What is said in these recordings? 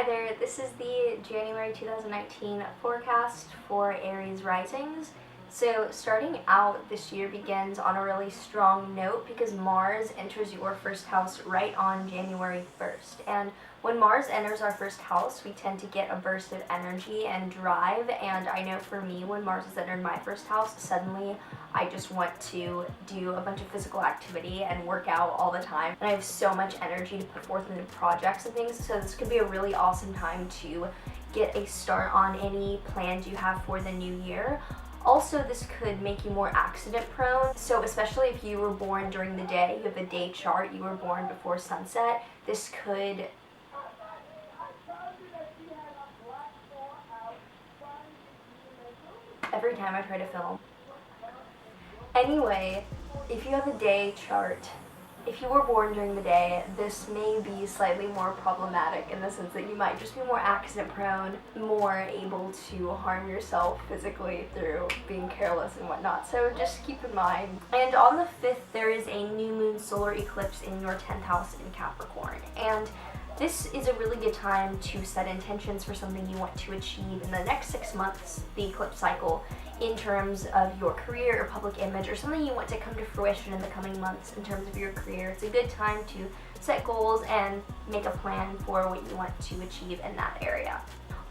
Hi there, this is the January 2019 forecast for Aries Risings. So starting out, this year begins on a really strong note because Mars enters your first house right on January 1st. And when Mars enters our first house, we tend to get a burst of energy and drive. And I know for me, when Mars has entered my first house, suddenly I just want to do a bunch of physical activity and work out all the time. And I have so much energy to put forth into projects and things. So this could be a really awesome time to get a start on any plans you have for the new year. Also, this could make you more accident prone, so especially if you were born during the day, you have a day chart, you were born before sunset, this could every time I try to film. Anyway, if you have a day chart, if you were born during the day, this may be slightly more problematic in the sense that you might just be more accident prone, more able to harm yourself physically through being careless and whatnot, so just keep in mind. And on the 5th, there is a new moon solar eclipse in your 10th house in Capricorn, and this is a really good time to set intentions for something you want to achieve in the next 6 months, the eclipse cycle, in terms of your career or public image, or something you want to come to fruition in the coming months in terms of your career. It's a good time to set goals and make a plan for what you want to achieve in that area.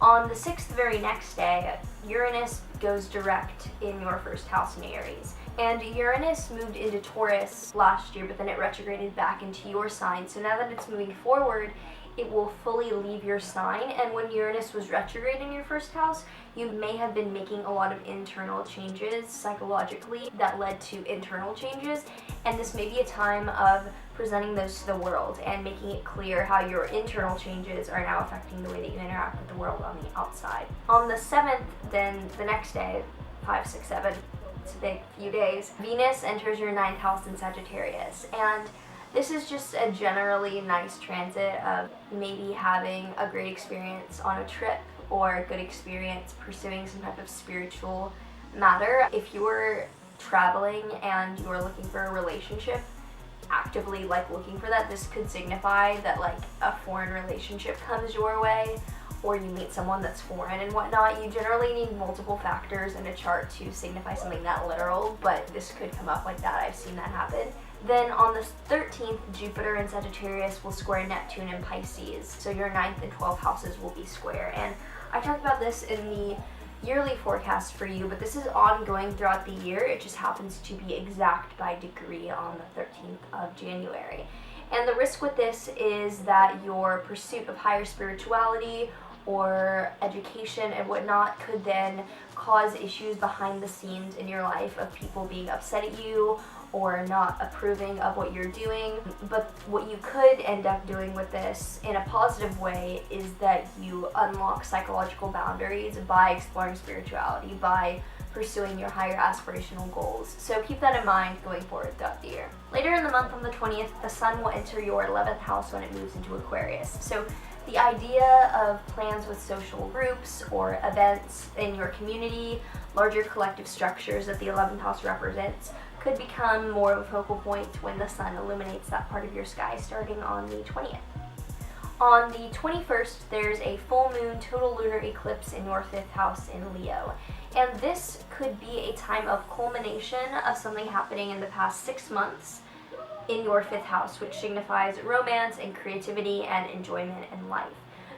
On the 6th, the very next day, Uranus goes direct in your first house in Aries. And Uranus moved into Taurus last year, but then it retrograded back into your sign. So now that it's moving forward, it will fully leave your sign. And when Uranus was retrograde in your first house, you may have been making a lot of internal changes psychologically that led to internal changes. And this may be a time of presenting those to the world and making it clear how your internal changes are now affecting the way that you interact with the world on the outside. On the 7th, then the next day, 5, 6, 7, it's a big few days, Venus enters your 9th house in Sagittarius. And this is just a generally nice transit of maybe having a great experience on a trip or a good experience pursuing some type of spiritual matter. If you're traveling and you're looking for a relationship, actively looking for that, this could signify that a foreign relationship comes your way, or you meet someone that's foreign and whatnot. You generally need multiple factors in a chart to signify something that literal, but this could come up like that. I've seen that happen. Then on the 13th, Jupiter in Sagittarius will square Neptune in Pisces, so your 9th and 12th houses will be square. And I talked about this in the yearly forecast for you, but this is ongoing throughout the year. It just happens to be exact by degree on the 13th of January. And the risk with this is that your pursuit of higher spirituality or education and whatnot could then cause issues behind the scenes in your life of people being upset at you or not approving of what you're doing. But what you could end up doing with this in a positive way is that you unlock psychological boundaries by exploring spirituality, by pursuing your higher aspirational goals. So keep that in mind going forward throughout the year. Later in the month, on the 20th, the sun will enter your 11th house when it moves into Aquarius. So the idea of plans with social groups or events in your community, larger collective structures that the 11th house represents, could become more of a focal point when the sun illuminates that part of your sky starting on the 20th. On the 21st, there's a full moon total lunar eclipse in your 5th house in Leo. And this could be a time of culmination of something happening in the past 6 months in your 5th house, which signifies romance and creativity and enjoyment in life.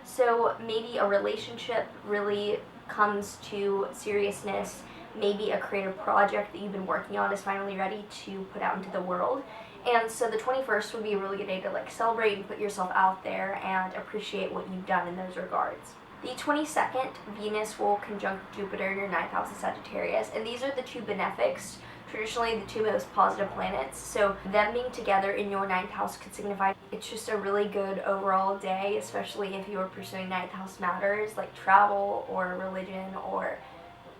So maybe a relationship really comes to seriousness. Maybe a creative project that you've been working on is finally ready to put out into the world. And so the 21st would be a really good day to celebrate and put yourself out there and appreciate what you've done in those regards. The 22nd, Venus will conjunct Jupiter in your 9th house of Sagittarius, and these are the two benefics, traditionally the two most positive planets, so them being together in your 9th house could signify it's just a really good overall day, especially if you are pursuing 9th house matters like travel or religion or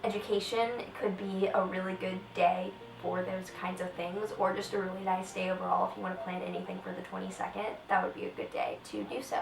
education. It could be a really good day for those kinds of things, or just a really nice day overall if you want to plan anything for the 22nd. That would be a good day to do so.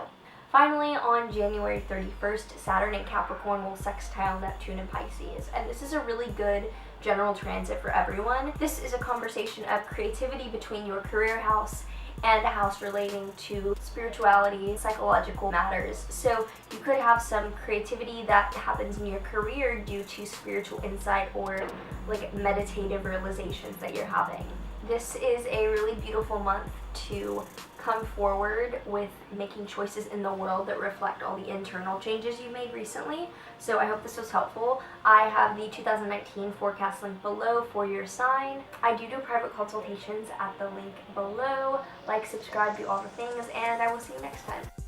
Finally, on January 31st, Saturn in Capricorn will sextile Neptune in Pisces, and this is a really good general transit for everyone. This is a conversation of creativity between your career house and a house relating to spirituality, psychological matters. So you could have some creativity that happens in your career due to spiritual insight or like meditative realizations that you're having. This is a really beautiful month to come forward with making choices in the world that reflect all the internal changes you made recently. So I hope this was helpful. I have the 2019 forecast link below for your sign. I do private consultations at the link below. Like, subscribe, do all the things, and I will see you next time.